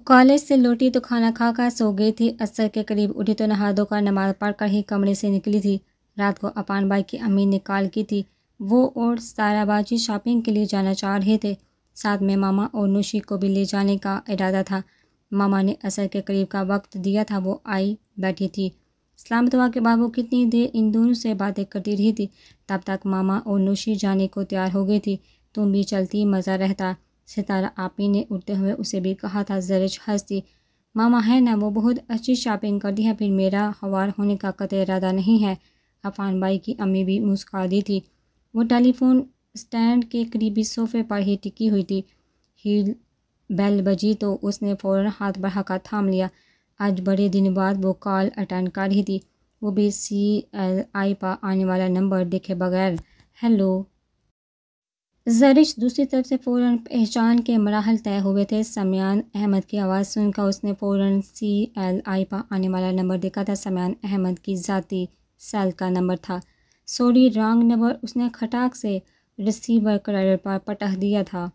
College سے لوٹی تو کھانا کھا کر سو گئی تھی۔ عصر کے قریب اٹھی تو نہا دھو کر نماز پڑھ کر ہی کمرے سے نکلی تھی۔ رات کو اپان بھائی کی امی نے کال کی تھی۔ وہ اور ستارہ باجی شاپنگ کے لیے جانا چاہ رہے تھے، ساتھ میں ماما اور نوشی کو بھی لے جانے کا ارادہ تھا۔ ماما نے عصر کے قریب کا وقت دیا تھا، وہ آئی بیٹھی تھی۔ سلام دعا کے بعد وہ کتنی دیر ان دونوں سے باتیں کرتی رہی تھی۔ تب تک ماما اور نوشی جانے کو تیار ہو گئی تھی۔ تم بھی چلتی مزہ رہتا، ستارہ آپی نے اٹھتے ہوئے اسے بھی کہا تھا۔ زرش ہنسی، ماما ہے نا، وہ بہت اچھی شاپنگ کرتی ہے، پھر میرا ہوار ہونے کا قطعی ارادہ نہیں ہے۔ عفان بھائی کی امی بھی مسکرا دی تھی۔ وہ ٹیلی فون اسٹینڈ کے قریبی صوفے پر ہی ٹکی ہوئی تھی۔ ہی بیل بجی تو اس نے فوراً ہاتھ بڑھا کر تھام لیا۔ آج بڑے دن بعد وہ کال اٹینڈ کر رہی تھی، وہ بھی CLI پر آنے والا نمبر دیکھے بغیر۔ ہیلو۔ زرش دوسری طرف سے فوراً پہچان کے مراحل طے ہوئے تھے۔ سمیان احمد کی آواز سن کر اس نے فوراً CLI پر آنے والا نمبر دیکھا تھا۔ سمیان احمد کی ذاتی سیل کا نمبر تھا۔ سوری، رانگ نمبر، اس نے کھٹاک سے ریسیور کریڈر پر پٹخ دیا تھا۔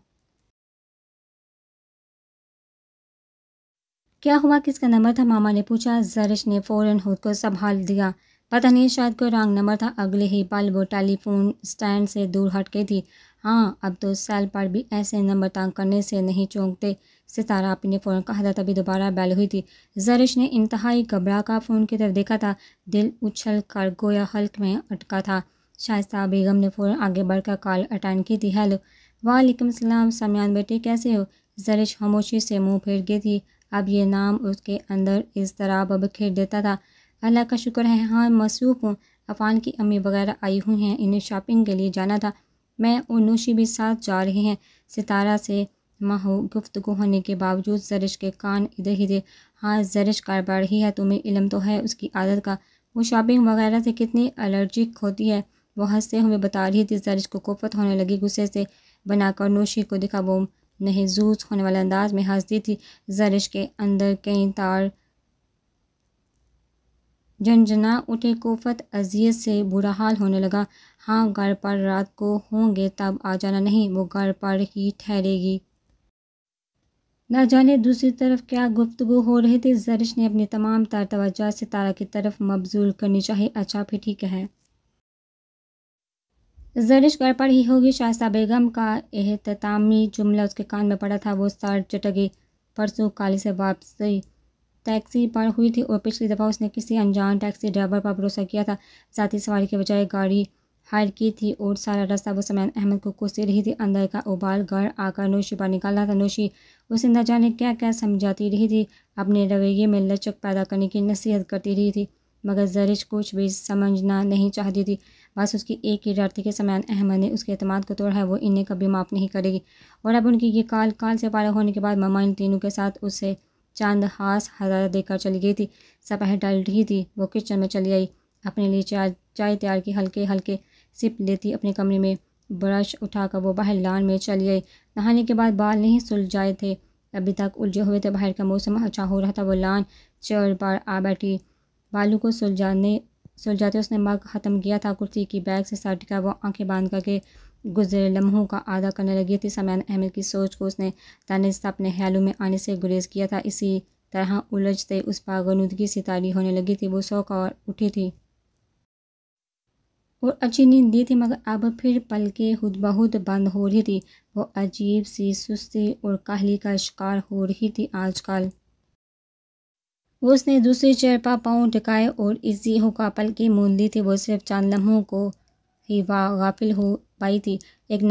کیا ہوا، کس کا نمبر تھا، ماما نے پوچھا۔ زرش نے فوراً خود کو سنبھال دیا۔ پتہ نہیں، شاید کوئی رانگ نمبر تھا۔ اگلے ہی پل وہ ٹیلی فون اسٹینڈ سے دور ہٹ گئی تھی۔ ہاں، اب تو سیل پر بھی ایسے نمبر تنگ کرنے سے نہیں چونکتے، ستارہ آپی نے فوراً کہا تھا۔ تبھی دوبارہ بیل ہوئی تھی۔ زرش نے انتہائی گھبرا کر فون کی طرف دیکھا تھا، دل اچھل کر گویا حلق میں اٹکا تھا۔ شائستہ بیگم نے فوراً آگے بڑھ کر کال اٹینڈ کی تھی۔ ہیلو۔ وعلیکم السلام، سمیان بیٹے کیسے ہو؟ زرش خاموشی سے منہ پھیر گئی تھی۔ اب یہ نام اس کے اندر اضطراب بکھیر دیتا تھا۔ اللہ کا شکر ہے، ہاں مصروف ہوں، عفان کی امی وغیرہ آئی ہوئی ہیں، انہیں شاپنگ کے لیے جانا تھا، میں اور نوشی بھی ساتھ جا رہے ہیں۔ ستارہ سے محو گفتگو ہونے کے باوجود زرش کے کان ادھر ہی تھے۔ ہاں زرش، کر پڑ رہی ہے، تمہیں علم تو ہے اس کی عادت کا، وہ شاپنگ وغیرہ سے کتنی الرجک ہوتی ہے، وہ ہنستے ہوئے بتا رہی تھی۔ زرش کو کوفت ہونے لگی، غصے سے بنا کر نوشی کو دیکھا، وہ محظوظ ہونے والے انداز میں ہنستی تھی۔ زرش کے اندر کئی تار جھنجھنا اٹھے، کوفت اذیت سے برا حال ہونے لگا۔ ہاں، گھر پر رات کو ہوں گے تب آ جانا، نہیں وہ گھر پر ہی ٹھہرے گی۔ نہ جانے دوسری طرف کیا گفتگو ہو رہی تھی، زرش نے اپنی تمام تر توجہ ستارہ کی طرف مبذول کرنی چاہی۔ اچھا پھر ٹھیک ہے۔ زرش گھر پر ہی ہوگی، شائستہ بیگم کا اختتامی جملہ اس کے کان میں پڑا تھا۔ وہ سر چٹک گئی۔ پرسوں کالج سے واپسی ٹیکسی پر ہوئی تھی اور پچھلی دفعہ اس نے کسی انجان ٹیکسی ڈرائیور پر بھروسہ کیا تھا، ذاتی سواری کے بجائے گاڑی ہائر کی تھی، اور سارا راستہ وہ سمیان احمد کو کوستی رہی تھی۔ اندر کا ابال گھر آ کر نوشی پر نکال رہا تھا۔ نوشی اسے نہ جانے کیا کیا سمجھاتی رہی تھی، اپنے رویے میں لچک پیدا کرنے کی نصیحت کرتی رہی تھی، مگر زرش کچھ بھی سمجھنا نہیں چاہتی تھی۔ بس اس کی ایک ہی ڈر تھی کہ سمیان احمد نے اس کے اعتماد کو توڑا ہے، وہ انہیں کبھی معاف نہیں کرے گی۔ اور اب ان کی یہ کال سے فارغ ہونے کے بعد ماما ان تینوں کے ساتھ اسے چند خاص ہدایات دے کر چلی گئی تھی۔ سپہر ڈل رہی تھی، وہ کچن میں چلی آئی، اپنے لیے چائے تیار کی، ہلکے ہلکے سپ لیتی اپنے کمرے میں برش اٹھا کر وہ باہر لان میں چلی آئی۔ نہانے کے بعد بال نہیں سلجھائے تھے، ابھی تک الجھے ہوئے تھے، باہر کا موسم اچھا ہو رہا تھا۔ وہ لان چیئر پر آ بیٹھی، بالوں کو سلجھاتے اس نے مگ ختم کیا تھا، کرسی کی بیگ سے سر ٹکا، وہ آنکھیں باندھ کر کے گزرے لمحوں کا اعادہ کرنے لگی تھی۔ سمیان احمد کی سوچ کو اس نے تنہائی اپنے خیالوں میں آنے سے گریز کیا تھا، اسی طرح الجھتے اس پر غنودگی سی طاری ہونے لگی تھی۔ وہ سو کر اٹھی تھی اور اچھی نیند لی تھی، مگر اب پھر پلکیں خود بخود بند ہو رہی تھی، وہ عجیب سی سستی اور کاہلی کا شکار ہو رہی تھی۔ آج کل اس نے دوسری چیئر پر پاؤں ٹکائے اور ایزی ہو کر پلکیں موند لی تھی، وہ صرف چند لمحوں کو ہی غافل ہو پائی تھی۔ ایک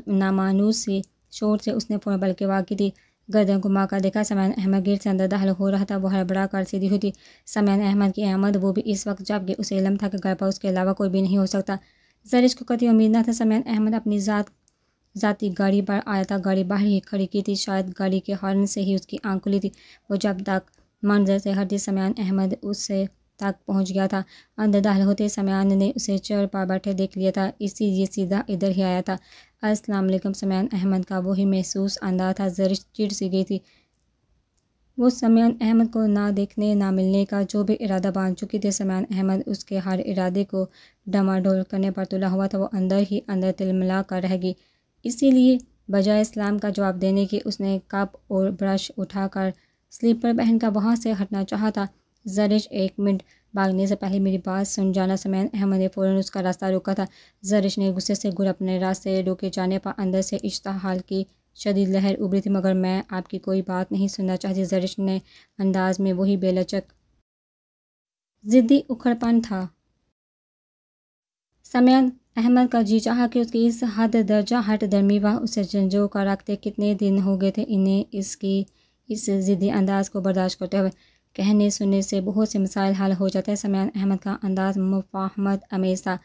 نامانوس سی شور سے اس نے فوراً پلکیں وا کی تھی، گردن گھما کر دیکھا، سمیان احمد گیٹ سے اندر داخل ہو رہا تھا، وہ ہڑبڑا کر سیدھی ہوئی تھی۔ سمیان احمد کی آمد، وہ بھی اس وقت جب کہ اسے علم تھا کہ گھر پر اس کے علاوہ کوئی بھی نہیں ہو سکتا۔ زرش کو قطعی امید نہ تھا سمیان احمد اپنی ذاتی گاڑی پر آیا تھا، گاڑی باہر ہی کھڑی کی تھی، شاید گاڑی کے ہارن سے ہی اس کی آنکھ کھلی تھی۔ وہ جب تک منظر سے ہٹی، سمیان احمد اسے تک پہنچ گیا تھا۔ اندر داخل ہوتے سمیان نے اسے چیئر پر بیٹھے دیکھ لیا تھا، یہ سیدھا ادھر ہی آیا تھا۔ السلام علیکم، سمیان احمد کا وہی محسوس انداز تھا۔ زرش چڑ سی گئی تھی، وہ سمیان احمد کو نہ دیکھنے نہ ملنے کا جو بھی ارادہ باندھ چکی تھی، سمیان احمد اس کے ہر ارادے کو ڈماڈول کرنے پر تلا ہوا تھا، وہ اندر ہی اندر تلملا کر رہ گئی۔ اسی لیے بجائے سلام کا جواب دینے کے اس نے کپ اور برش اٹھا کر سلیپر پہن کر وہاں سے ہٹنا چاہا تھا۔ زرش 1 منٹ بھاگنے سے پہلے میری بات سن جانا۔ سمیان احمد نے فوراً اس کا راستہ روکا تھا۔ زرش نے غصے سے گر اپنے راستے روکے جانے پر اندر سے اشتعال کی شدید لہر ابھری تھی، مگر میں آپ کی کوئی بات نہیں سننا چاہتی۔ زرش نے انداز میں وہی بے لچک ضدی اکھڑپن تھا۔ سمیان احمد کا جی چاہا کہ اس کی اس حد درجہ ہٹ درمی وہ اسے جھنجھوڑ کر رکھتے۔ کتنے دن ہو گئے تھے انہیں اس کی اس ضدی انداز کو برداشت کرتے ہوئے۔ کہنے سننے سے بہت سے مسائل حل ہو جاتے ہیں۔ سمیان احمد کا انداز مفاہمت آمیز تھا۔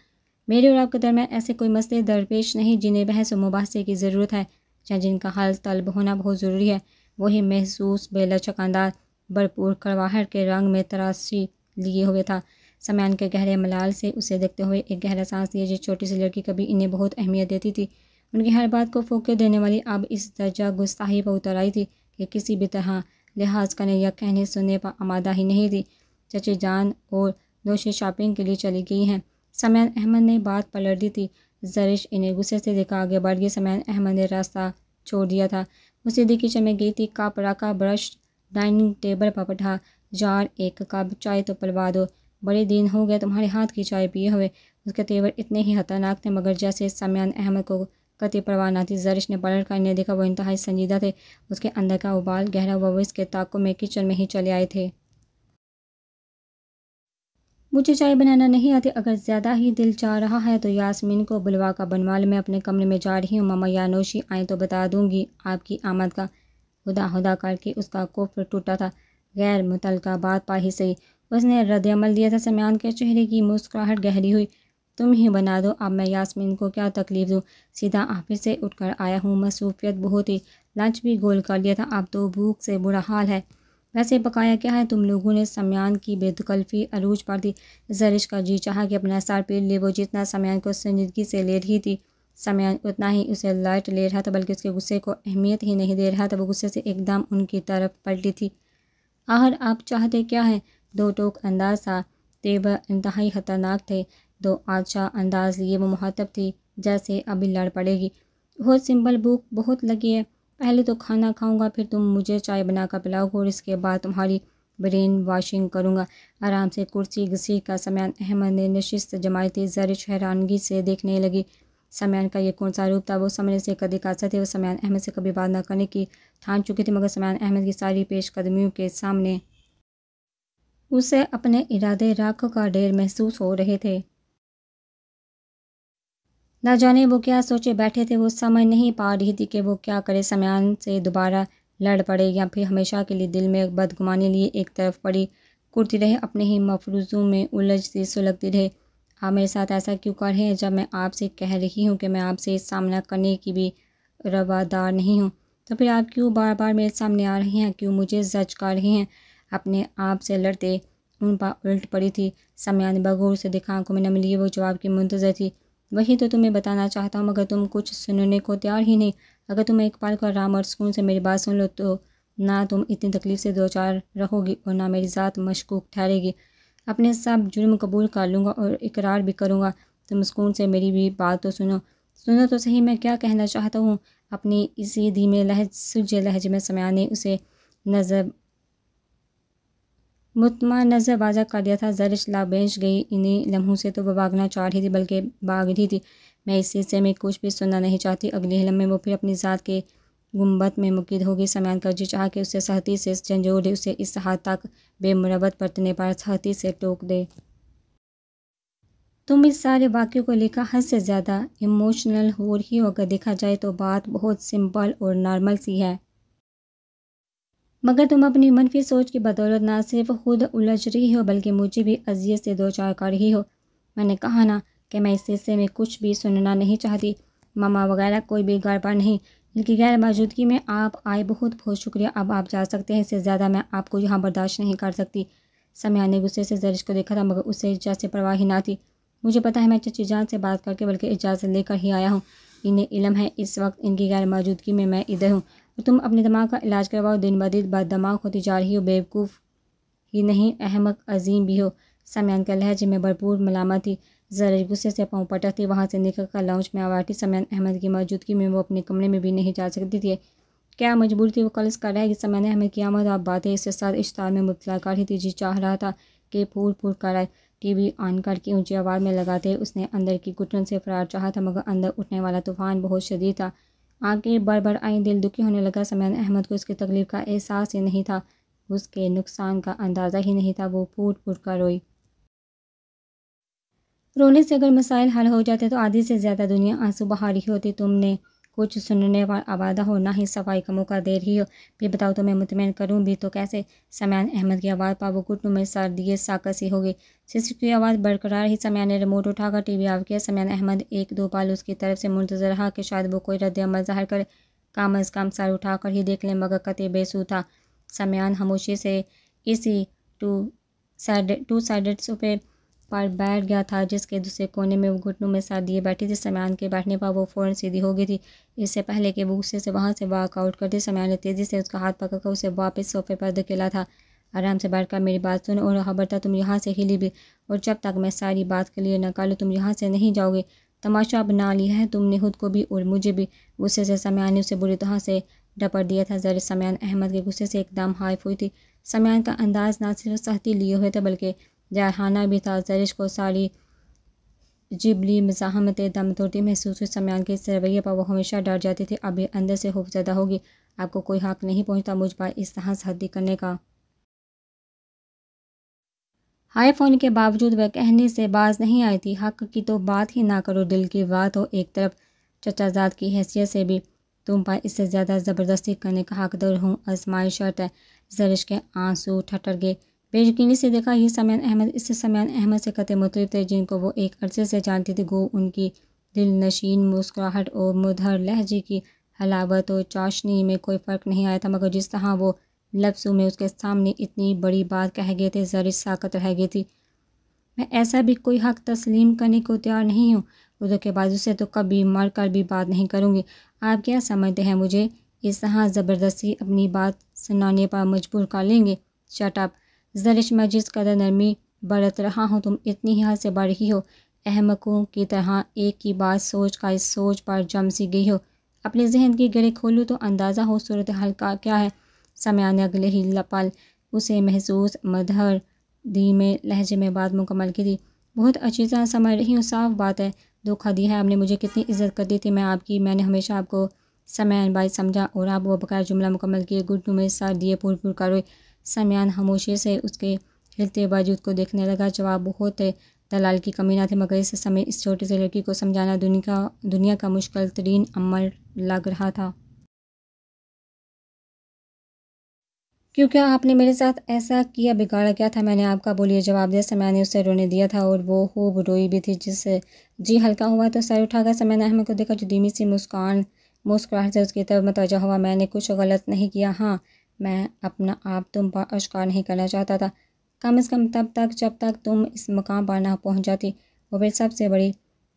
میرے اور آپ کے درمیان ایسے کوئی مسئلے درپیش نہیں جنہیں بحث و مباحثے کی ضرورت ہے یا جن کا حل طلب ہونا بہت ضروری ہے۔ وہی محسوس بے لچک انداز بھرپور کڑواہٹ کے رنگ میں تراشی لیے ہوئے تھا۔ سمیان کے گہرے ملال سے اسے دیکھتے ہوئے ایک گہرا سانس لیا۔ جس چھوٹی سی لڑکی کبھی انہیں بہت اہمیت دیتی تھی، ان کی ہر بات کو پھوکے دینے والی، اب اس درجہ گستاخی پر اتر آئی تھی کہ کسی بھی طرح لحاظ کرنے یا کہنے سننے پر آمادہ ہی نہیں تھی۔ چچی جان اور دوشی شاپنگ کے لیے چلی گئی ہیں۔ سمیان احمد نے بات پلٹ دی تھی۔ زرش انہیں غصے سے دیکھا آگے بڑھ گئی۔ سمیان احمد نے راستہ چھوڑ دیا تھا۔ وہ سیدھی کچن میں گئی تھی۔ کپ رکھا، برش ڈائننگ ٹیبل پر بٹھا۔ یار 1 کپ چائے تو پلوا دو، بڑے دن ہو گئے تمہارے ہاتھ کی چائے پیے ہوئے۔ اس کے تیور اتنے ہی خطرناک تھے، مگر جیسے سمیان احمد کو قطعی پرواہ نہ تھی۔ زرش نے پلٹ کر انہیں دیکھا۔ وہ انتہائی سنجیدہ تھے۔ اس کے اندر کا ابال گہرا ہوا، وہ اس کے تعاقب میں کچن میں ہی چلے آئے تھے۔ مجھے چائے بنانا نہیں آتی، اگر زیادہ ہی دل چاہ رہا ہے تو یاسمین کو بلوا کر بنوا لو، میں اپنے کمرے میں جا رہی ہوں۔ ماما یا نوشی آئیں تو بتا دوں گی آپ کی آمد کا۔ خدا خدا کر کے اس کا کفر ٹوٹا تھا۔ غیر متعلقہ بات پر ہی صحیح اس نے رد عمل دیا تھا۔ سمیان کے چہرے کی مسکراہٹ گہری ہوئی۔ تم ہی بنا دو، اب میں یاسمین کو کیا تکلیف دوں؟ سیدھا آفس سے اٹھ کر آیا ہوں، مصروفیت بہت تھی، لنچ بھی گول کر لیا تھا، اب تو بھوک سے برا حال ہے۔ ویسے پکایا کیا ہے تم لوگوں نے؟ سمیان کی بے تکلفی عروج پر تھی۔ زرش کا جی چاہا کہ اپنا سر پیٹ لے۔ وہ جتنا سمیان کو سنجیدگی سے لے رہی تھی، سمیان اتنا ہی اسے لائٹ لے رہا تھا، بلکہ اس کے غصے کو اہمیت ہی نہیں دے رہا تھا۔ وہ غصے سے ایک دم ان کی طرف پلٹی تھی۔ آخر آپ چاہتے کیا ہیں؟ 2 ٹوک انداز تھا، تیور انتہائی خطرناک تھے۔ 2 آچا انداز لیے وہ مخاطب تھی جیسے ابھی لڑ پڑے گی۔ بہت سمپل، بھوک بہت لگی ہے، پہلے تو کھانا کھاؤں گا، پھر تم مجھے چائے بنا کر پلاؤ اور اس کے بعد تمہاری برین واشنگ کروں گا۔ آرام سے کرسی گھسیٹ کر سمیان احمد نے نشست جمائی تھی۔ زرش حیرانگی سے دیکھنے لگی۔ سمیان کا یہ کون سا روپ تھا؟ وہ سمجھنے سے قدی قاصر تھی۔ وہ سمیان احمد سے کبھی بات نہ کرنے کی ٹھان چکی تھی، مگر سمیان احمد کی ساری پیش قدمیوں کے سامنے اسے اپنے ارادے رکھ کر ڈھیر محسوس ہو رہے تھے۔ نہ جانے وہ کیا سوچے بیٹھے تھے۔ وہ سمجھ نہیں پا رہی تھی کہ وہ کیا کرے، سمیان سے دوبارہ لڑ پڑے یا پھر ہمیشہ کے لیے دل میں بدگمانی لیے ایک طرف پڑی کرتی رہے، اپنے ہی مفروضوں میں الجھتی سلگتی رہے۔ آپ میرے ساتھ ایسا کیوں کر رہے ہیں جب میں آپ سے کہہ رہی ہوں کہ میں آپ سے سامنا کرنے کی بھی روادار نہیں ہوں؟ تو پھر آپ کیوں بار بار میرے سامنے آ رہے ہیں، کیوں مجھے زج کر رہے ہیں؟ اپنے آپ سے لڑتے ان پر الٹ پڑی تھی۔ سمیان نے بغور سے دیکھا، آنکھوں میں نمی لیے وہ جواب کی منتظر تھی۔ وہی تو تمہیں بتانا چاہتا ہوں، مگر تم کچھ سننے کو تیار ہی نہیں۔ اگر تم ایک پل کو آرام اور سکون سے میری بات سن لو تو نہ تم اتنی تکلیف سے دوچار رہو گی اور نہ میری ذات مشکوک ٹھہرے گی۔ اپنے سب جرم قبول کر لوں گا اور اقرار بھی کروں گا۔ تم سکون سے میری بھی بات تو سنو تو صحیح میں کیا کہنا چاہتا ہوں۔ اپنی اسی دھیمے سلجھے لہجے میں سمیان نے اسے مطمئن نظر واضح کر دیا تھا۔ زرش لبریز گئی۔ انہیں لمحوں سے تو وہ بھاگنا چاہ رہی تھی، بلکہ بھاگ رہی تھی۔ میں اس سلسلے میں کچھ بھی سننا نہیں چاہتی۔ اگلی لمحے وہ پھر اپنی ذات کے گنبد میں مقید ہو گئی۔ سمیان کا جی چاہا کہ اسے سختی سے جھنجھوڑ دے، اسے اس حد تک بے مروت برتنے پر سختی سے ٹوک دے۔ تم اس سارے واقعے کو لے کر حد سے زیادہ ایموشنل ہو رہی ہو۔ اگر دیکھا جائے تو بات بہت سمپل اور نارمل سی ہے، مگر تم اپنی منفی سوچ کی بدولت نہ صرف خود الجھ رہی ہو بلکہ مجھے بھی اذیت سے دوچار کر رہی ہو۔ میں نے کہا نا کہ میں اس سلسلے میں کچھ بھی سننا نہیں چاہتی۔ ماما وغیرہ کوئی بھی گھر پر نہیں، ان کی غیر موجودگی میں آپ آئے بہت بہت شکریہ۔ اب آپ جا سکتے ہیں، اس سے زیادہ میں آپ کو یہاں برداشت نہیں کر سکتی۔ سمیان نے غصے سے زرش کو دیکھا تھا، مگر اسے جیسے پرواہ ہی نہ تھی۔ مجھے پتہ ہے، میں چچی جان سے بات کر کے بلکہ اجازت لے کر ہی آیا ہوں۔ انہیں علم ہے اس وقت ان کی غیر موجودگی میں ادھر ہوں اور تم اپنے دماغ کا علاج کرواؤ۔ دن بدن بد دماغ ہوتی جا رہی ہو، بیوقوف ہی نہیں احمق عظیم بھی ہو۔ سمیان کے لہجے میں بھرپور ملامت تھی۔ زرش غصے سے پاؤں پٹک تھی۔ وہاں سے نکل کر لاؤنج میں آ بیٹھی۔ سمیان احمد کی موجودگی میں وہ اپنے کمرے میں بھی نہیں جا سکتی تھی کیا مجبور تھی وہ کل اس کا رہ گی؟ سمیع احمد کی آمد آپ باتیں اس کے ساتھ اشتعال میں مبتلا کر رہی تھی۔ جی چاہ رہا تھا کہ پھول پھول کر آئے، ٹی وی آن کر کے اونچی آواز میں لگاتے اس نے اندر کی گھٹن سے فرار چاہا تھا، مگر اندر اٹھنے والا طوفان بہت شدید تھا۔ آنکھیں بر بر آئیں، دل دکھی ہونے لگا۔ سمیع احمد کو اس کی تکلیف کا احساس ہی نہیں تھا، اس کے نقصان کا اندازہ ہی نہیں تھا۔ وہ پھوٹ پھوٹ کر روئی۔ رونے سے اگر مسائل حل ہو جاتے تو آدھی سے زیادہ دنیا آنسو بہا رہی ہوتی۔ تم نے کچھ سننے پر آبادہ ہو، نہ ہی صفائی کا موقع دے رہی ہو۔ بھی بتاؤ تو میں مطمئن کروں بھی تو کیسے؟ سمیع احمد کی آواز پر وہ گھٹنوں میں سر دیے ساکت سی ہو گئی۔ سسٹر کی آواز برقرار رہی۔ سمیع نے ریموٹ اٹھا کر ٹی وی آف کیا۔ سمیع احمد ایک دو پل اس کی طرف سے منتظر رہا کہ شاید وہ کوئی رد عمل ظاہر کرے، کم از کم سر اٹھا کر ہی دیکھ لیں، مگر قطعی بے سود تھا۔ سمیع خاموشی سے اسی ٹو سائیڈڈ صوفے پر بیٹھ گیا تھا جس کے دوسرے کونے میں وہ گھٹنوں میں سر دیے بیٹھی تھی۔ سمیع کے بیٹھنے پر وہ فوراً سیدھی ہو گئی تھی، اس سے پہلے کہ وہ غصے سے وہاں سے واک آؤٹ کرتی۔ سمیع نے تیزی سے اس کا ہاتھ پکڑ کر اسے واپس صوفے پر دھکیلا تھا۔ آرام سے بیٹھ کر میری بات سنو، اور خبردار تم یہاں سے ہلی بھی، اور جب تک میں ساری بات کلیئر نہ کر لوں تم یہاں سے نہیں جاؤ گے۔ تماشا بنا لیا ہے تم نے خود کو بھی اور مجھے بھی۔ غصے سے سمیع نے اسے بری طرح سے ڈپٹ دیا تھا۔ زرش سمیع احمد کے غصے سے ایک دم ہائف ہوئی تھی۔ سمیع کا انداز نہ صرف سختی لیے ہوئے تھا بلکہ جارحانہ بھی تھا۔ زرش کو ساری جبلی مزاحمتیں دم توڑتی محسوس ہوئی۔ سمیع کے اس رویے پر وہ ہمیشہ ڈر جاتی تھی، اب بھی اندر سے خوفزدہ ہوگی۔ آپ کو کوئی حق نہیں پہنچتا مجھ پر اس طرح زیادتی کرنے کا۔ ہائف ہونے کے باوجود وہ کہنے سے باز نہیں آئی تھی۔ حق کی تو بات ہی نہ کرو، دل کی بات ہو۔ ایک طرف چچا زاد کی حیثیت سے بھی تم پر اس سے زیادہ زبردستی کرنے کا حقدار ہوں، آزمائش شرط ہے۔ زرش کے آنسو ٹھٹر گئے۔ بے یقینی سے دیکھا یہ سمیع احمد اس سے سمیع احمد سے قطعی مختلف تھے، جن کو وہ ایک عرصے سے جانتی تھی۔ گو ان کی دل نشین مسکراہٹ اور مدھر لہجے کی حلاوت و چاشنی میں کوئی فرق نہیں آیا تھا، مگر جس طرح وہ لفظوں میں اس کے سامنے اتنی بڑی بات کہہ گئے تھے، زرش ساکت رہ گئی تھی۔ میں ایسا بھی کوئی حق تسلیم کرنے کو تیار نہیں ہوں، خدا کے بعد اسے تو کبھی مر کر بھی بات نہیں کروں گی۔ آپ کیا سمجھتے ہیں مجھے اس طرح زبردستی اپنی بات سنانے پر مجبور کر لیں گے؟ شٹ اپ زرش، میں جس قدر نرمی برت رہا ہوں تم اتنی ہی حد سے بڑھ رہی ہو۔ احمقوں کی طرح ایک کی بات سوچ کر اس سوچ پر جم سی گئی ہو۔ اپنے ذہن کی گرہ کھولو تو اندازہ ہو صورتحال کا کیا ہے۔ سمیع نے اگلے ہی پل اسے محسوس مدھر دھیمے لہجے میں بات مکمل کی تھی۔ بہت اچھی طرح سمجھ رہی ہوں، صاف بات ہے دھوکہ دیا ہے آپ نے مجھے۔ کتنی عزت کرتی تھی میں آپ کی، میں نے ہمیشہ آپ کو سمیع بھائی سمجھا۔ اور اب وہ بغیر جملہ مکمل کیے گھٹنوں میں سر دیے پھول پھول کر روئی۔ سمیع خاموشی سے اس کے ہلتے وجود کو دیکھنے لگا۔ جواب بہت دلال کی کمی نہ تھی، مگر اس سمے اس چھوٹی سی لڑکی کو سمجھانا دنیا کا مشکل ترین عمل لگ رہا تھا۔ کیونکہ آپ نے میرے ساتھ ایسا کیا، بگاڑا کیا تھا میں نے آپ کا؟ بولیے، جواب دیا۔ سمیع نے اسے رونے دیا تھا اور وہ خوب روئی بھی تھی، جس سے جی ہلکا ہوا تو سر اٹھا کر سمیع نے احمد کو دیکھا جو دھیمی سی مسکراہٹ سے اس کی طرف متوجہ ہوا۔ میں نے کچھ غلط نہیں کیا؟ ہاں، میں اپنا آپ تم پر اشکار نہیں کرنا چاہتا تھا، کم از کم تب تک جب تک تم اس مقام پر نہ پہنچ جاتی۔ اور پھر سب سے بڑی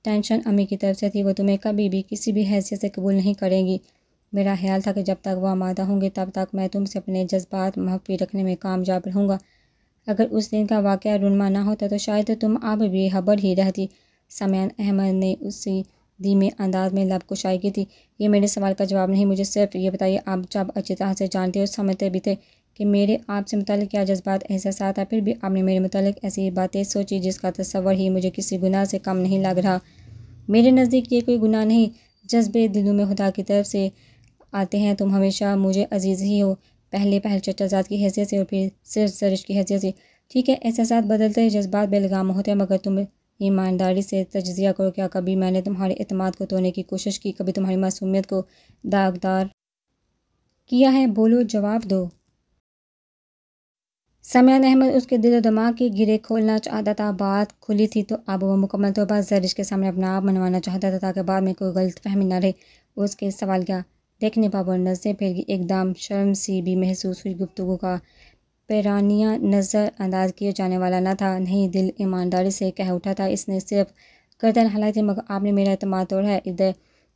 ٹینشن امی کی طرف سے تھی، وہ تمہیں کبھی بھی کسی بھی حیثیت سے قبول نہیں کریں گی۔ میرا خیال تھا کہ جب تک وہ آمادہ ہوں گے تب تک میں تم سے اپنے جذبات مخفی رکھنے میں کامیاب رہوں گا۔ اگر اس دن کا واقعہ رونما نہ ہوتا تو شاید تم اب بھی خبر ہی رہتی۔ سمیع احمد نے اسی دھیمے انداز میں لب کشائی کی تھی۔ یہ میرے سوال کا جواب نہیں، مجھے صرف یہ بتائیے، آپ جب اچھی طرح سے جانتے اور سمجھتے بھی تھے کہ میرے آپ سے متعلق کیا جذبات احساسات ہیں، پھر بھی آپ نے میرے متعلق ایسی باتیں سوچی جس کا تصور ہی مجھے کسی گناہ سے کم نہیں لگ رہا۔ میرے نزدیک یہ کوئی گناہ نہیں، جذبے دلوں میں خدا کی طرف سے آتے ہیں۔ تم ہمیشہ مجھے عزیز ہی ہو، پہلے چچا زاد کی حیثیت سے اور پھر صرف زرش کی حیثیت سے۔ ٹھیک ہے، احساسات بدلتے ہیں، جذبات بے لگام ہوتے ہیں، مگر تم ایمانداری سے تجزیہ کرو، کیا کبھی میں نے تمہارے اعتماد کو توڑنے کی کوشش کی؟ کبھی تمہاری معصومیت کو داغدار کیا ہے؟ بولو، جواب دو۔ سمیع احمد اس کے دل و دماغ کی گرہ کھولنا چاہتا تھا۔ بات کھلی تھی تو اب وہ مکمل طور پر زرش کے سامنے اپنا آپ منوانا چاہتا تھا تاکہ بعد میں کوئی غلط فہمی نہ رہے۔ اس کے سوال کیا دیکھنے پر وہ نظریں پھر گئی۔ ایک دم شرم سی بھی محسوس ہوئی۔ گفتگو کا پیرانہ نظر انداز کیا جانے والا نہ تھا، نہیں، دل ایمانداری سے کہہ اٹھا تھا۔ اس نے صرف گردن ہلائی تھی، مگر آپ نے میرا اعتماد توڑا ہے۔ ادھر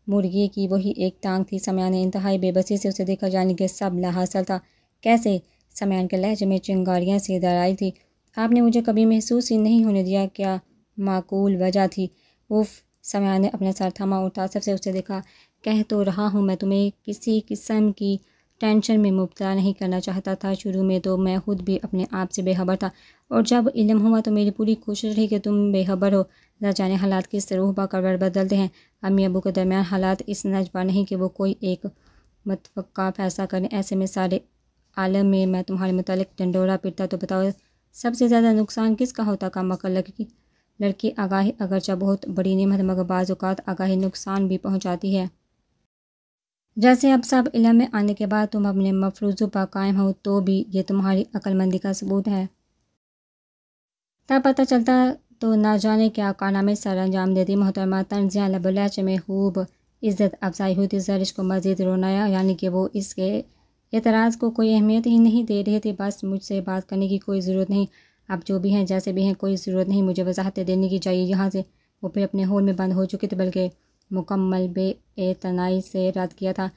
مرغی کی وہی ایک ٹانگ تھی۔ سمیع نے انتہائی بے بسی سے اسے دیکھا، یعنی کہ سب لاحاصل تھا۔ کیسے؟ سمیع کے لہجے میں چنگاریاں سی در آئی تھی۔ آپ نے مجھے کبھی محسوس ہی نہیں ہونے دیا، کیا معقول وجہ تھی؟ اف، سمیع نے اپنا سر تھاما اور تعصب سے اسے دیکھا۔ کہہ تو رہا ہوں میں تمہیں کسی قسم کی ٹینشن میں مبتلا نہیں کرنا چاہتا تھا۔ شروع میں تو میں خود بھی اپنے آپ سے بے خبر تھا، اور جب علم ہوا تو میری پوری کوشش رہی کہ تم بے خبر ہو۔ نہ جانے حالات کس روح بقرار بدلتے ہیں۔ امی ابو کے درمیان حالات اس نج پر نہیں کہ وہ کوئی ایک متفقہ فیصلہ کریں۔ ایسے میں سارے عالم میں تمہارے متعلق ڈنڈورا پٹتا، تو بتاؤ سب سے زیادہ نقصان کس کا ہوتا؟ کم عقل لڑکی آگاہی اگرچہ بہت بڑی نعمت، مگر بعض اوقات آگاہی نقصان بھی پہنچاتی ہے۔ جیسے اب سب علم میں آنے کے بعد تم اپنے مفروضوں پر قائم ہو، تو بھی یہ تمہاری عقل مندی کا ثبوت ہے۔ تب پتہ چلتا تو نہ جانے کیا کارنامے سر انجام دیتی۔ محترمہ طنزیہ لب و لہجے میں خوب عزت افزائی ہوتی۔ زرش کو مزید رونایا، یعنی کہ وہ اس کے اعتراض کو کوئی اہمیت ہی نہیں دے رہی تھی۔ بس مجھ سے بات کرنے کی کوئی ضرورت نہیں، اب جو بھی ہیں جیسے بھی ہیں، کوئی ضرورت نہیں مجھے وضاحتیں دینے کی چاہیے یہاں سے۔ وہ پھر اپنے ہول میں بند ہو چکی تھی، بلکہ مکمل بے اعتنائی سے رد کیا تھا۔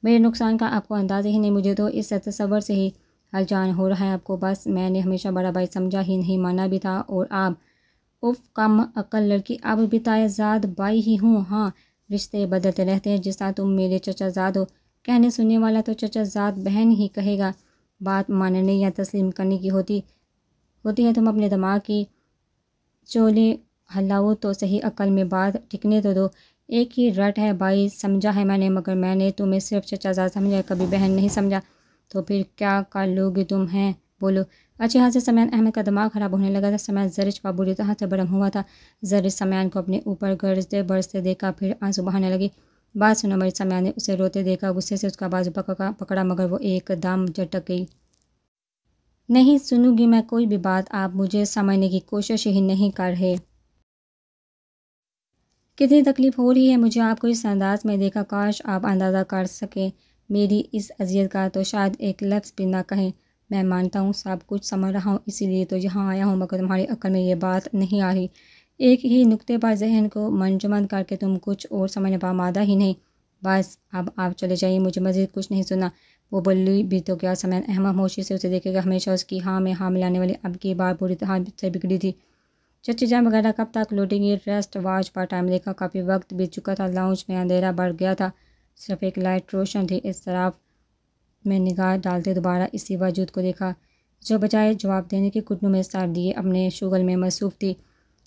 میرے نقصان کا آپ کو اندازہ ہی نہیں، مجھے تو اس تصور سے ہی ہلچان ہو رہا ہے آپ کو۔ بس میں نے ہمیشہ بڑا بھائی سمجھا ہی نہیں، مانا بھی تھا۔ اور آپ اف کم عقل لڑکی، اب بھی تائے زاد بھائی ہی ہوں۔ ہاں، رشتے بدلتے رہتے ہیں، جس طرح تم میرے چچا زاد ہو۔ کہنے سننے والا تو چچا زاد بہن ہی کہے گا۔ بات ماننے یا تسلیم کرنے کی ہوتی ہے۔ تم اپنے دماغ کی چولے ہلاؤ تو صحیح، عقل میں بات ٹکنے تو دو۔ ایک ہی رٹ ہے، بھائی سمجھا ہے میں نے، مگر میں نے تمہیں صرف چچا زاد سمجھا ہے، کبھی بہن نہیں سمجھا۔ تو پھر کیا کر لو گی تم ہیں، بولو۔ اچھی حال سے سمیان احمد کا دماغ خراب ہونے لگا تھا۔ سمیان زرش پر بری طرح سے برہم ہوا تھا۔ زرش سمیان کو اپنے اوپر گرجتے برستے دیکھا، پھر آنسو بہانے لگی۔ بات سنو میری، سمیان نے اسے روتے دیکھا، غصے سے اس کا بازو پکڑا، مگر وہ ایک دم جھٹک گئی۔ نہیں سنوں گی میں کوئی بھی بات، آپ مجھے سمجھنے کی کوشش ہی نہیں کر رہے۔ کتنی تکلیف ہو رہی ہے مجھے آپ کو اس انداز میں دیکھا، کاش آپ اندازہ کر سکیں میری اس اذیت کا، تو شاید ایک لفظ بھی نہ کہیں۔ میں مانتا ہوں سب کچھ سمجھ رہا ہوں، اسی لیے تو یہاں آیا ہوں، مگر تمہاری عقل میں یہ بات نہیں آ رہی۔ ایک ہی نقطے پر ذہن کو منجمد کر کے تم کچھ اور سمجھنے پر آمادہ ہی نہیں۔ بس اب آپ چلے جائیے، مجھے مزید کچھ نہیں سننا۔ وہ بولی بھی تو کیا؟ سمیان احمد خاموشی سے اسے دیکھے گا۔ ہمیشہ اس کی ہاں میں ہاں ملانے والی اب کی بار پوری طرح سے بگڑی تھی۔ چچی جان وغیرہ کب تک لوٹیں گی؟ ریسٹ واچ پر ٹائم دیکھا، کافی وقت بیت چکا تھا۔ لاؤنج میں اندھیرا بڑھ گیا تھا، صرف ایک لائٹ روشن تھی۔ اس طرف میں نگاہ ڈالتے دوبارہ اسی وجود کو دیکھا جو بجائے جواب دینے کے گھٹنوں میں سر دیے اپنے شغل میں مصروف تھی۔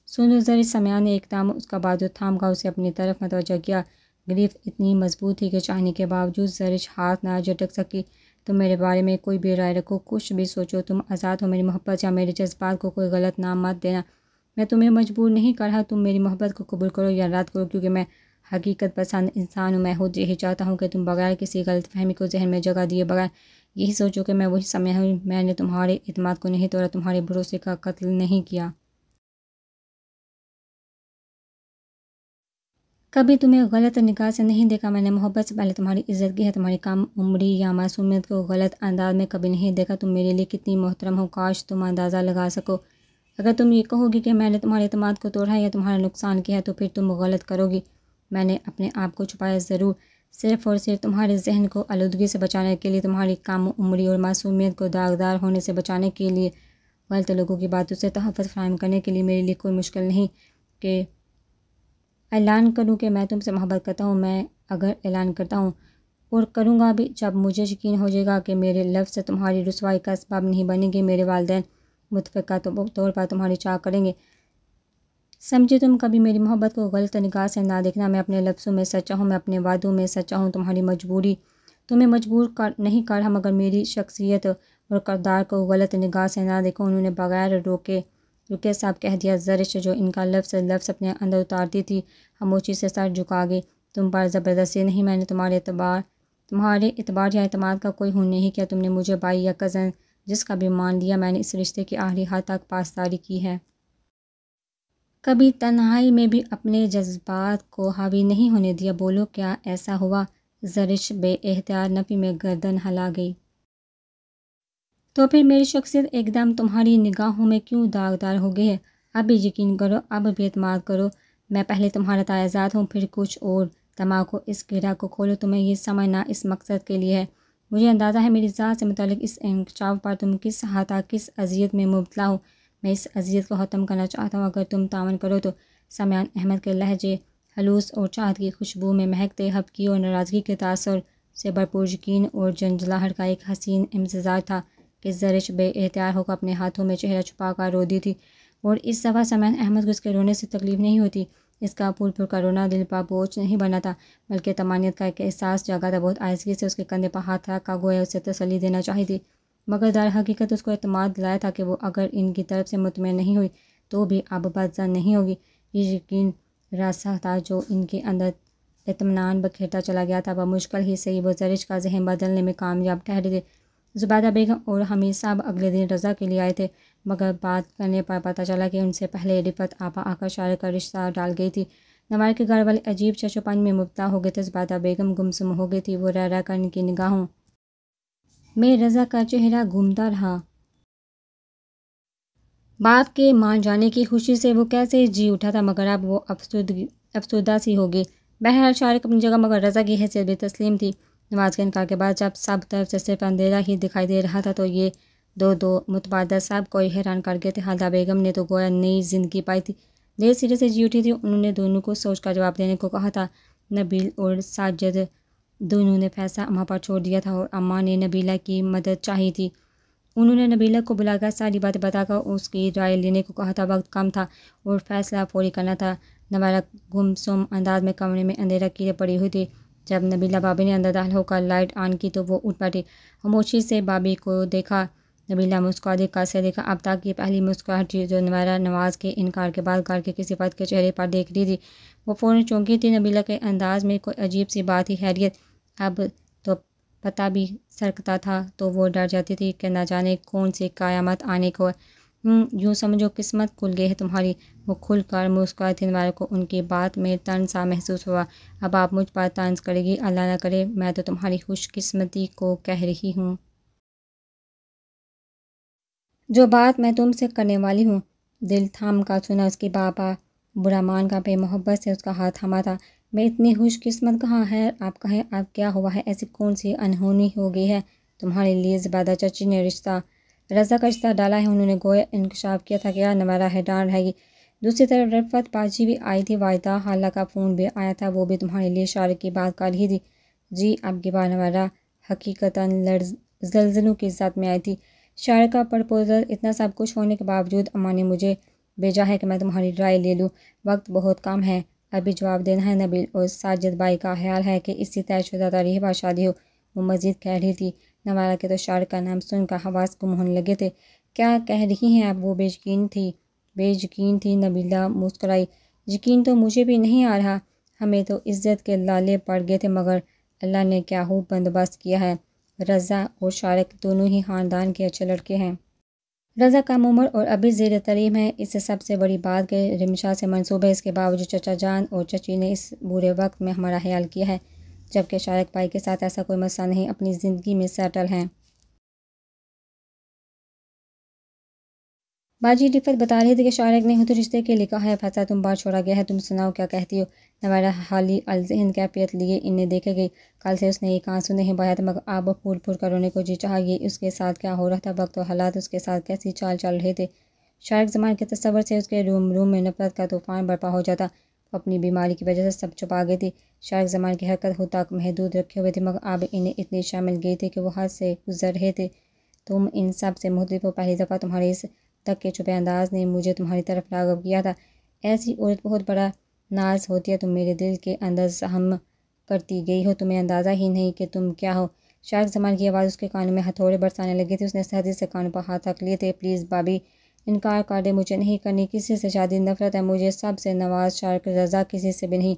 سنو زرش، سمیان نے ایک دم اس کا بازو تھام کر اسے اپنی طرف متوجہ کیا۔ گرفت اتنی مضبوط تھی کہ چاہنے کے باوجود زرش ہاتھ نہ جھٹک سکی۔ تم میرے بارے میں کوئی بھی رائے رکھو، کچھ بھی سوچو، تم آزاد ہو۔ میری محبت یا میرے جذبات کو کوئی غلط نام مت دینا۔ میں تمہیں مجبور نہیں کر رہا، تم میری محبت کو قبول کرو یا رد کرو، کیونکہ میں حقیقت پسند انسان ہوں۔ میں خود یہی چاہتا ہوں کہ تم بغیر کسی غلط فہمی کو ذہن میں جگہ دیے بغیر یہی سوچو کہ میں وہی سمیان ہوں۔ میں نے تمہارے اعتماد کو نہیں توڑا، تمہارے بھروسے کا قتل نہیں کیا۔ کبھی تمہیں غلط نگاہ سے نہیں دیکھا۔ میں نے محبت سے پہلے تمہاری عزت کی ہے، تمہاری کم عمری یا معصومیت کو غلط انداز میں کبھی نہیں دیکھا۔ تم میرے لیے کتنی محترم ہو، کاش تم اندازہ لگا سکو۔ اگر تم یہ کہو گی کہ میں نے تمہارے اعتماد کو توڑا ہے یا تمہارا نقصان کیا ہے، تو پھر تم غلط کرو گی۔ میں نے اپنے آپ کو چھپایا ضرور، صرف اور صرف تمہارے ذہن کو آلودگی سے بچانے کے لیے، تمہاری کم عمری اور معصومیت کو داغدار ہونے سے بچانے کے لیے، غلط لوگوں کی باتوں سے تحفظ فراہم کرنے کے لیے۔ میرے لیے کوئی مشکل نہیں کہ اعلان کروں کہ میں تم سے محبت کرتا ہوں۔ میں اگر اعلان کرتا ہوں اور کروں گا بھی، جب مجھے یقین ہو جائے گا کہ میرے لفظ تمہاری رسوائی کا سبب نہیں بنیں گے، میرے والدین متفقہ طور پر تمہاری چاہ کریں گے۔ سمجھے تم کبھی میری محبت کو غلط نگاہ سے نہ دیکھنا۔ میں اپنے لفظوں میں سچا ہوں، میں اپنے وعدوں میں سچا ہوں۔ تمہیں مجبور نہیں کر رہا، مگر میری شخصیت اور کردار کو غلط نگاہ سے نہ دیکھو۔ انہوں نے بغیر رکے صاحب کہہ دیا۔ زرش جو ان کا لفظ اپنے اندر اتارتی تھی، خاموشی سے سر جھکا گئی۔ تم پر زبردستی نہیں، میں نے تمہارے اعتبار یا اعتماد کا کوئی خون نہیں کیا۔ تم نے مجھے بھائی یا کزن جس کا بھی مان لیا، میں نے اس رشتے کی آخری حد تک پاسداری کی ہے۔ کبھی تنہائی میں بھی اپنے جذبات کو حاوی نہیں ہونے دیا۔ بولو کیا ایسا ہوا؟ زرش بے اختیار نفی میں گردن ہلا گئی۔ تو پھر میری شخصیت ایک دم تمہاری نگاہوں میں کیوں داغدار ہو گئی ہے؟ اب بھی یقین کرو، اب بھی اعتماد کرو۔ میں پہلے تمہارا تائزاد ہوں، پھر کچھ اور۔ دماغ کو اس گرہ کو کھولو، تمہیں یہ سمجھنا اس مقصد کے لیے ہے۔ مجھے اندازہ ہے میری ذات سے متعلق اس انکشاف پر تم کس حد تک کس اذیت میں مبتلا ہو۔ میں اس اذیت کو ختم کرنا چاہتا ہوں، اگر تم تعاون کرو تو۔ سمیان احمد کے لہجے خلوص اور چاہت کی خوشبو میں مہکتے، ہبکی اور ناراضگی کے تاثر سے بھرپور یقین اور جنجلاہٹ کا ایک حسین امتزاج تھا کہ زرش بے اختیار ہو کر اپنے ہاتھوں میں چہرہ چھپا کر رو دی تھی، اور اس دفعہ سمیع احمد کو اس کے رونے سے تکلیف نہیں ہوتی۔ اس کا پھول پھول کا رونا دل پر بوجھ نہیں بنا تھا، بلکہ طمانینت کا ایک احساس جاگا تھا۔ بہت آہستگی سے اس کے کندھے پر ہاتھ رکھ کر گویا اسے تسلی دینا چاہی تھی، مگر در حقیقت اس کو اعتماد دلایا تھا کہ وہ اگر ان کی طرف سے مطمئن نہیں ہوئی تو بھی اب بدظن نہیں ہوگی۔ یہ یقین راسخ تھا جو ان کے اندر اطمینان بکھیرتا چلا گیا تھا۔ وہ مشکل ہی صحیح وہ زرش کا ذہن بدلنے میں کامیاب ٹھہرے تھے۔ زبیدہ بیگم اور حمید صاحب اگلے دن رضا کے لیے آئے تھے، مگر بات کرنے پر پتہ چلا کہ ان سے پہلے رفعت آپا آ کر شارق کا رشتہ ڈال گئی تھی۔ نوار کے گھر والے عجیب چچو پن میں مبتلا ہو گئے تھے۔ زبیدہ بیگم گمسم ہو گئی تھی، وہ رہ رہ کر ان کی نگاہوں میں رضا کا چہرہ گھومتا رہا۔ باپ کے مان جانے کی خوشی سے وہ کیسے جی اٹھا تھا، مگر اب وہ افسردہ سی ہو گئی۔ بہرحال شارق اپنی جگہ، مگر رضا کی حیثیت بھی تسلیم تھی۔ نواز کے انکار کے بعد جب سب طرف سے صرف اندھیرا ہی دکھائی دے رہا تھا تو یہ دو متبادل سب کوئی حیران کر گئے تھے۔ خالدہ بیگم نے تو گویا نئی زندگی پائی تھی، دیر سرے سے جی اٹھی تھی۔ انہوں نے دونوں کو سوچ کر جواب دینے کو کہا تھا۔ نبیل اور ساجد دونوں نے فیصلہ اماں پر چھوڑ دیا تھا، اور اماں نے نبیلہ کی مدد چاہی تھی۔ انہوں نے نبیلہ کو بلا کر ساری باتیں بتا کر اس کی رائے لینے کو کہا تھا۔ وقت کم تھا اور فیصلہ فوری کرنا تھا۔ نوارہ گمسم انداز میں کمرے میں اندھیرا کیے پڑی ہوئی تھی۔ جب نبیلہ بھابھی نے اندر داخل ہو کر لائٹ آن کی تو وہ اٹھ بیٹھی، خاموشی سے بھابھی کو دیکھا۔ نبیلہ مسکرا دی، کل سے دیکھا اب تک یہ پہلی مسکراہٹ تھی جو نوارہ نواز کے انکار کے بعد گھر کے کسی فرد کے چہرے پر دیکھ رہی تھی۔ وہ فوراً چونکی تھی۔ نبیلہ کے انداز میں کوئی عجیب سی بات تھی، خیریت؟ اب تو پتہ بھی سرکتا تھا تو وہ ڈر جاتی تھی کہ نہ جانے کون سی قیامت آنے کو ہے۔ یوں سمجھو قسمت کھل گئی ہے تمہاری۔ وہ کھل کر مسکرائی تھی۔ نوارہ کو ان کی بات میں طنز سا محسوس ہوا۔ اب آپ مجھ پر طنز کرے گی؟ اللہ نہ کرے، میں تو تمہاری خوش قسمتی کو کہہ رہی ہوں۔ جو بات میں تم سے کرنے والی ہوں۔ دل تھام کر سنا۔ اس کی بابا برہمان کا بے محبت سے اس کا ہاتھ تھاما تھا۔ میں اتنی خوش قسمت کہاں ہے؟ آپ کہیں اب کیا ہوا ہے؟ ایسی کون سی انہونی ہو گئی ہے تمہارے لیے؟ زبیدہ چچی نے رضا کا رشتہ ڈالا ہے، انہوں نے گویا انکشاف کیا تھا۔ کیا؟ نوارہ حیران رہ گئی۔ دوسری طرف رفعت باجی بھی آئی تھی، واحدہ خالہ کا فون بھی آیا تھا، وہ بھی تمہارے لیے شارق کی بات کر رہی تھی۔ جی اب کی بار نوارہ حقیقتاً زلزلوں کی زد میں آئی تھی۔ شارق کا پرپوزل، اتنا سب کچھ ہونے کے باوجود اماں نے مجھے بھیجا ہے کہ میں تمہاری رائے لے لوں۔ وقت بہت کم ہے، ابھی جواب دینا ہے۔ نبیل اور ساجد بھائی کا خیال ہے کہ اسی طے شدہ تاریخ پر شادی ہو۔ وہ مزید کہہ رہی تھی۔ نوارہ کے تو شارق کا نام سن کر حواس گم ہونے لگے تھے۔ کیا کہہ رہی ہیں اب؟ وہ بے یقین تھی۔ نبیلہ مسکرائی۔ یقین تو مجھے بھی نہیں آ رہا۔ ہمیں تو عزت کے لالے پڑ گئے تھے، مگر اللہ نے کیا خوب بندوبست کیا ہے۔ رضا اور شارق دونوں ہی خاندان کے اچھے لڑکے ہیں۔ رضا کم عمر اور ابھی زیر تعلیم ہے۔ اس سے سب سے بڑی بات کہ رمشا سے منسوب ہے۔ اس کے باوجود چچا جان اور چچی نے اس برے وقت میں ہمارا خیال کیا ہے، جبکہ شارق بھائی کے ساتھ ایسا کوئی مسئلہ نہیں، اپنی زندگی میں سیٹل ہیں۔ باجی رفعت بتا رہی تھی کہ شارق نے خود رشتے کے لیے کہا ہے، فیصلہ تم پر چھوڑا گیا ہے، تم سناؤ کیا کہتی ہو؟ نوارہ حالی الذہن کیفیت لیے انہیں دیکھے گئی۔ کل سے اس نے ایک آنسو نہیں بہایا تھا، مگر اب پھول پھول کر رونے کو جی چاہا۔ یہ اس کے ساتھ کیا ہو رہا تھا؟ وقت و حالات اس کے ساتھ کیسی چال چل رہے تھے؟ شارق زمان کے تصور سے اس کے روم میں نفرت کا طوفان برپا ہو جاتا۔ وہ اپنی بیماری کی وجہ سے سب چھپا گئی تھی۔ شارق زمان کی حرکت خود تک محدود رکھے ہوئے تھی، مگر اب انہیں اتنی شرم مل گئی تھی کہ وہ حد سے گزر رہے تھے۔ تم ان سب سے مختلف ہو۔ پہلی دفعہ تمہارے اس تک چھپے انداز نے مجھے تمہاری طرف راغب کیا تھا۔ ایسی عورت بہت بڑا ناز ہوتی ہے، تم میرے دل کے اندر زحم کرتی گئی ہو، تمہیں اندازہ ہی نہیں کہ تم کیا ہو۔ شارق زمان کی آواز اس کے کانوں میں ہتھوڑے برسانے لگی تھی۔ اس نے سختی سے کانوں پر ہاتھ رکھ لیے تھے۔ پلیز بھابھی، انکار کر دے، مجھے نہیں کرنی کسی سے شادی، نفرت ہے مجھے سب سے۔ نواز، شارق، رضا، کسی سے بھی نہیں،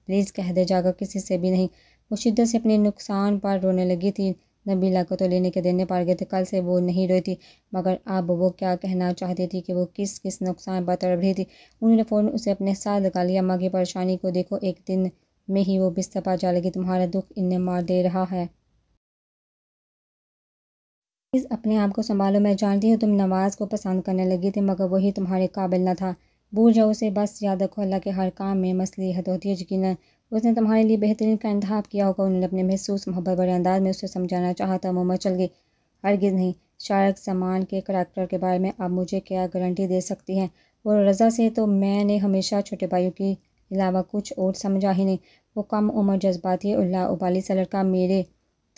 پلیز کہہ دے جا کر، کسی سے بھی نہیں۔ وہ شدت سے اپنے نقصان پر رونے لگی تھی۔ نبیلہ کو تو لینے کے دینے پڑ گئے تھے، کل سے وہ نہیں روئی تھی، مگر اب وہ کیا کہنا چاہتی تھی کہ وہ کس نقصان پر تڑپ رہی تھی۔ انہوں نے فوراً اسے اپنے ساتھ لگا لیا۔ اماں کی پریشانی کو دیکھو، ایک دن میں ہی وہ بستر پر جا لگی، تمہارا دکھ انہیں مار دے رہا ہے۔ پلیز اپنے آپ کو سنبھالو، میں جانتی ہوں تم نواز کو پسند کرنے لگی تھی، مگر وہی تمہارے قابل نہ تھا۔ بھول جاؤ اسے، بس یاد رکھو اللہ کے ہر کام میں مصلحت ہوتی ہے۔ یقیناً اس نے تمہارے لیے بہترین کا انتخاب کیا ہوگا۔ انہوں نے اپنے محسوس محبت بھرے انداز میں اسے سمجھانا چاہا تھا، وہ مچل گئی۔ ہرگز نہیں، شارق زمان کے کریکٹر کے بارے میں آپ مجھے کیا گارنٹی دے سکتی ہیں؟ اور رضا سے تو میں نے ہمیشہ چھوٹے بھائیوں کے علاوہ کچھ اور سمجھا ہی نہیں۔ وہ کم عمر، جذباتی اور لاابالی سا لڑکا میرے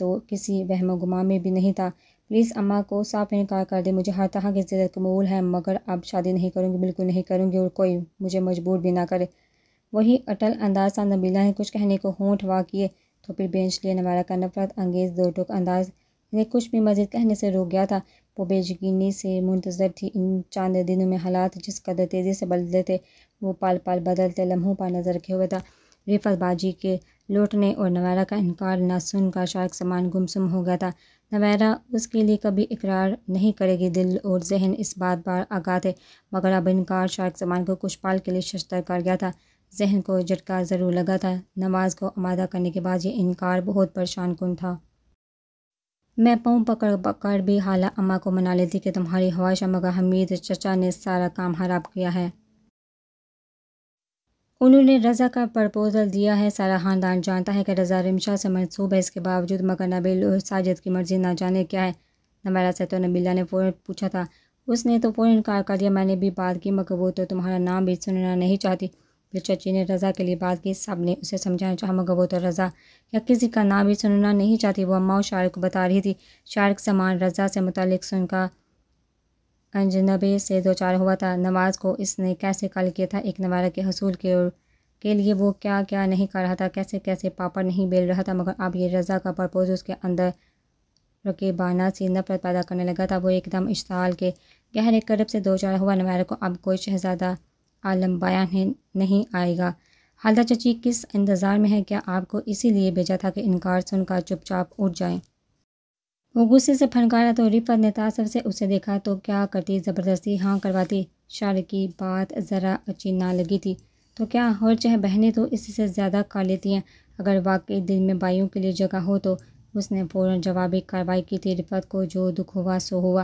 تو کسی وہم و گمان میں بھی نہیں تھا۔ پلیز اماں کو صاف انکار کر دیں، مجھے ہر طرح کی ضرورت قبول ہے، مگر اب شادی نہیں کروں گی، بالکل نہیں کروں گی، اور کوئی مجھے مجبور بھی نہ کرے۔ وہی اٹل انداز تھا۔ نبیلہ نے کچھ کہنے کو ہونٹ وا کیے تو پھر بینچ لیے۔ نویرہ کا نفرت انگیز دو ٹوک انداز انہیں کچھ بھی مزید کہنے سے روک گیا تھا۔ وہ بے یقینی سے منتظر تھی۔ ان چند دنوں میں حالات جس قدر تیزی سے بدلتے تھے، وہ پل پل بدلتے لمحوں پر نظر رکھے ہوئے تھا۔ رفعت باجی کے لوٹنے اور نویرہ کا انکار نہ سن کر شارق سامان گمسم ہو گیا تھا۔ نویرہ اس کے لیے کبھی اقرار نہیں کرے گی، دل اور ذہن اس بات پر آگاہ تھے، مگر اب انکار شارق سامان کو کچھ پل کے لیے ششدر کر گیا تھا۔ ذہن کو جھٹکا ضرور لگا تھا۔ نماز کو آمادہ کرنے کے بعد یہ انکار بہت پریشان کن تھا۔ میں پاؤں پکڑ پکڑ بھی خالہ اماں کو منا لیتی کہ تمہاری خواہش ہے، مگر حمید چچا نے سارا کام خراب کیا ہے۔ انہوں نے رضا کا پرپوزل دیا ہے۔ سارا خاندان جانتا ہے کہ رضا رمشا سے منسوب ہے، اس کے باوجود مگر نبیل اور ساجد کی مرضی نہ جانے کیا ہے۔ نویرہ سے تو نبیلہ نے فوراً پوچھا تھا، اس نے تو فوراً انکار کر دیا۔ میں نے بھی بات کی، مگر وہ تو تمہارا نام بھی سننا نہیں چاہتی۔ پھر چچی نے رضا کے لیے بات کی، سب نے اسے سمجھانا چاہا، مگر وہ تو رضا یا کسی کا نام بھی سننا نہیں چاہتی۔ وہ اماں اور شارق کو بتا رہی تھی۔ شارق سامان رضا سے متعلق سن کر انجنبے سے دوچار ہوا تھا۔ نواز کو اس نے کیسے قتل کیا تھا، ایک نویرہ کے حصول کے لیے وہ کیا کیا نہیں کر رہا تھا، کیسے کیسے پاپڑ نہیں بیل رہا تھا، مگر اب یہ رضا کا پرپوز اس کے اندر رقیبانہ سی نفرت پیدا کرنے لگا تھا۔ وہ ایک دم اشتعال کے گہرے کرب سے دوچار ہوا۔ نویرہ کو اب کوئی شہزادہ عالم بیان نہیں آئے گا۔ خالدہ چچی کس انتظار میں ہے؟ کیا آپ کو اسی لیے بھیجا تھا کہ انکار سن کر چپ چاپ اٹھ جائیں؟ وہ غصے سے پھنکارا تو رفعت نے تعصب سے اسے دیکھا تو کیا کرتی، زبردستی ہاں کرواتی؟ شارق کی بات ذرا اچھی نہ لگی تھی۔ تو کیا ہر چہ بہنیں تو اس سے زیادہ کر لیتی ہیں؟ اگر واقعی دل میں بھائیوں کے لیے جگہ ہو تو۔ اس نے فوراً جوابی کارروائی کی تھی۔ رفعت کو جو دکھ ہوا سو ہوا۔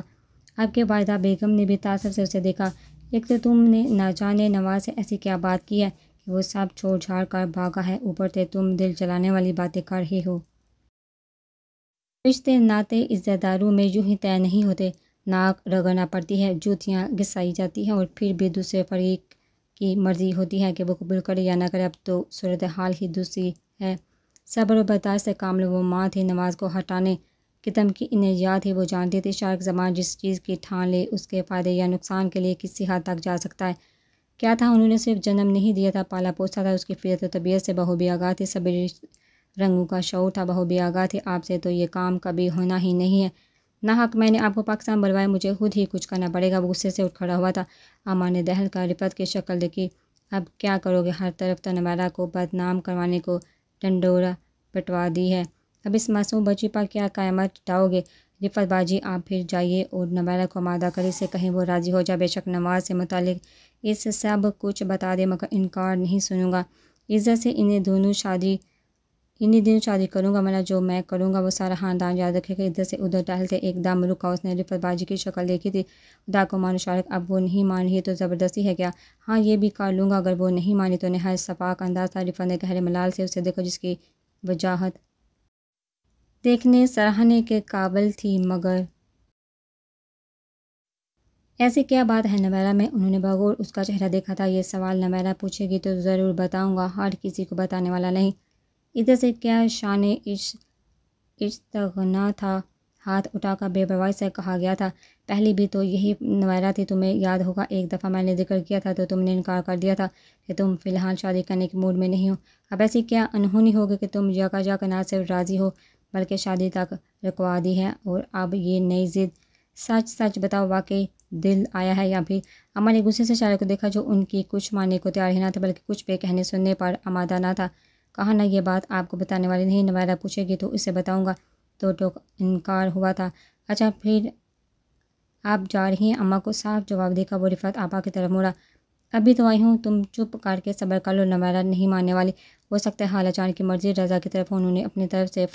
اب کے والدہ بیگم نے بھی تعصب سے اسے دیکھا۔ ایک تو تم نے نہ جانے نواز سے ایسی کیا بات کی ہے کہ وہ سب چھوڑ چھاڑ کر بھاگا ہے، اوپر سے تم دل جلانے والی باتیں کر رہی ہو۔ رشتے ناطے عزت داروں میں یوں ہی طے نہیں ہوتے، ناک رگڑنا پڑتی ہے، جوتیاں گھسائی جاتی ہیں، اور پھر بھی دوسرے فریق کی مرضی ہوتی ہے کہ وہ قبول کرے یا نہ کرے۔ اب تو صورتحال ہی دوسری ہے۔ صبر و برداشت سے کام لو۔ وہ ماں تھی، نواز کو ہٹانے قدم کی انہیں یاد تھی۔ وہ جانتی تھی شارق زمان جس چیز کی ٹھان لے اس کے فائدے یا نقصان کے لیے کسی حد تک جا سکتا ہے۔ کیا تھا، انہوں نے صرف جنم نہیں دیا تھا، پالا پوسا تھا۔ اس کی فطرت و طبیعت سے بخوبی آگاہ تھی، سبھی رنگوں کا شعور تھا، بخوبی آگاہ تھی۔ آپ سے تو یہ کام کبھی ہونا ہی نہیں ہے۔ ناحق میں نے آپ کو پاکستان بلوایا، مجھے خود ہی کچھ کرنا پڑے گا۔ وہ غصے سے اٹھ کھڑا ہوا تھا۔ اماں نے دہل کر رفعت کی شکل دیکھی۔ اب کیا کرو گے؟ ہر طرف تو نویرہ کو بدنام کروانے کو ڈنڈورا پٹوا دی ہے، اب اس معصوم بچی پر کیا قیامت ڈھاؤ گے؟ رفعت باجی آپ پھر جائیے اور نویرہ کو آمادہ کریں، سے کہیں وہ راضی ہو جائے۔ بے شک نواز سے متعلق اس سب کچھ بتا دے، مگر انکار نہیں سنوں گا۔ عزت سے انہیں دنوں شادی کروں گا، ورنہ جو میں کروں گا وہ سارا خاندان یاد رکھے گا۔ ادھر سے ادھر ٹہلتے ایک دم رکا۔ اس نے رفعت باجی کی شکل دیکھی تھی۔ خدا کو مانو شارق، اب وہ نہیں مان رہی تو زبردستی ہے کیا؟ ہاں یہ بھی کر لوں گا اگر وہ نہیں مانی تو۔ نہایت شفاف انداز تھا۔ رفعت نے گہرے ملال سے اسے دیکھا، جس کی وجاہت دیکھنے سراہنے کے قابل تھی، مگر ایسی کیا بات ہے نویرہ میں؟ انہوں نے بغور اس کا چہرہ دیکھا تھا۔ یہ سوال نویرہ پوچھے گی تو ضرور بتاؤں گا، ہر کسی کو بتانے والا نہیں۔ ادھر سے کیا شان استغنا تھا؟ ہاتھ اٹھا کر بے پرواہی سے کہا گیا تھا۔ پہلی بھی تو یہی نویرہ تھی، تمہیں یاد ہوگا ایک دفعہ میں نے ذکر کیا تھا تو تم نے انکار کر دیا تھا کہ تم فی الحال شادی کرنے کے موڈ میں نہیں ہو۔ اب ایسی کیا انہونی ہوگی کہ تم یکا نہ صرف راضی ہو بلکہ شادی تک رکوا دی ہے، اور اب یہ نئی ضد؟ سچ سچ بتاؤ، واقعی دل آیا ہے یا پھر؟ اماں نے غصے سے شارق کو دیکھا، جو ان کی کچھ ماننے کو تیار ہی نہ تھا بلکہ کچھ بھی کہنے سننے پر آمادہ نہ تھا۔ کہا نہ، یہ بات آپ کو بتانے والی نہیں، نویرہ پوچھے گی تو اسے بتاؤں گا۔ تو ٹوک انکار ہوا تھا۔ اچھا پھر آپ جا رہی ہیں؟ اماں کو صاف جواب دے کر وہ رفعت آپا کی طرف مڑا۔ ابھی تو آئی ہوں، تم چپ کر کے صبر کر لو۔ نویرہ نہیں ماننے والی۔ ہو سکتا ہے خالہ جان کی مرضی رضا کی طرف ہو، انہوں نے اپنی طرف سے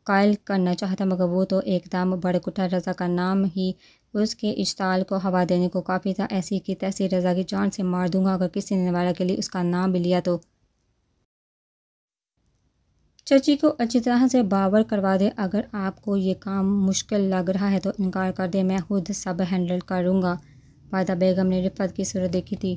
قائل کرنا چاہا تھا، مگر وہ تو ایک دم بھڑک اٹھا۔ رضا کا نام ہی اس کے اشتعال کو ہوا دینے کو کافی تھا۔ ایسی کی تیسی رضا کی جان سے مار دوں گا اگر کسی نے نویرہ کے لیے اس کا نام بھی لیا تو۔ چچی کو اچھی طرح سے باور کروا دے، اگر آپ کو یہ کام مشکل لگ رہا ہے تو انکار کر دے، میں خود سب ہینڈل کروں گا۔ والدہ بیگم نے رفعت کی صورت دیکھی تھی۔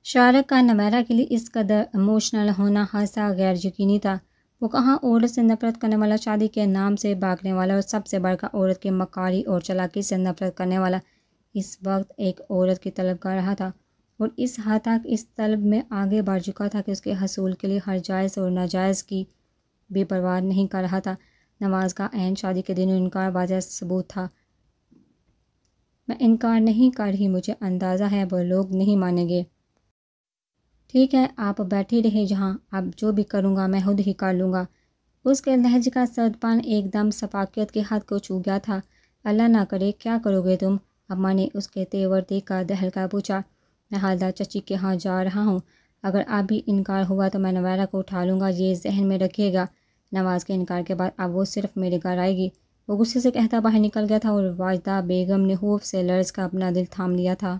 شارق کا نویرہ کے لیے اس قدر ایموشنل ہونا حادثہ غیر یقینی تھا۔ وہ کہاں عورت سے نفرت کرنے والا، شادی کے نام سے بھاگنے والا اور سب سے بڑھ کر عورت کی مکاری اور چالاکی سے نفرت کرنے والا اس وقت ایک عورت کی طلب کر رہا تھا، اور اس حد تک اس طلب میں آگے بڑھ چکا تھا کہ اس کے حصول کے لیے ہر جائز اور ناجائز کی بھی پرواہ نہیں کر رہا تھا۔ نواز کا عین شادی کے دن انکار واضح ثبوت تھا۔ میں انکار نہیں کر رہی، مجھے اندازہ ہے وہ لوگ نہیں مانیں گے۔ ٹھیک ہے، آپ بیٹھی رہے جہاں، اب جو بھی کروں گا میں خود ہی کر لوں گا۔ اس کے لہجے کا سرد پن ایک دم شفقت کی حد کو چھو گیا تھا۔ اللہ نہ کرے، کیا کرو گے تم؟ اماں نے اس کے تیور دیکھ کر دہل کر پوچھا۔ میں حالدار چچی کے ہاں جا رہا ہوں، اگر اب بھی انکار ہوا تو میں نویرہ کو اٹھا لوں گا، یہ ذہن میں رکھیے گا۔ نواز کے انکار کے بعد اب وہ صرف میرے گھر آئے گی، وہ غصے سے کہتا باہر نکل گیا تھا، اور واجدہ بیگم نے خوف سے لرز کر اپنا دل تھام لیا تھا۔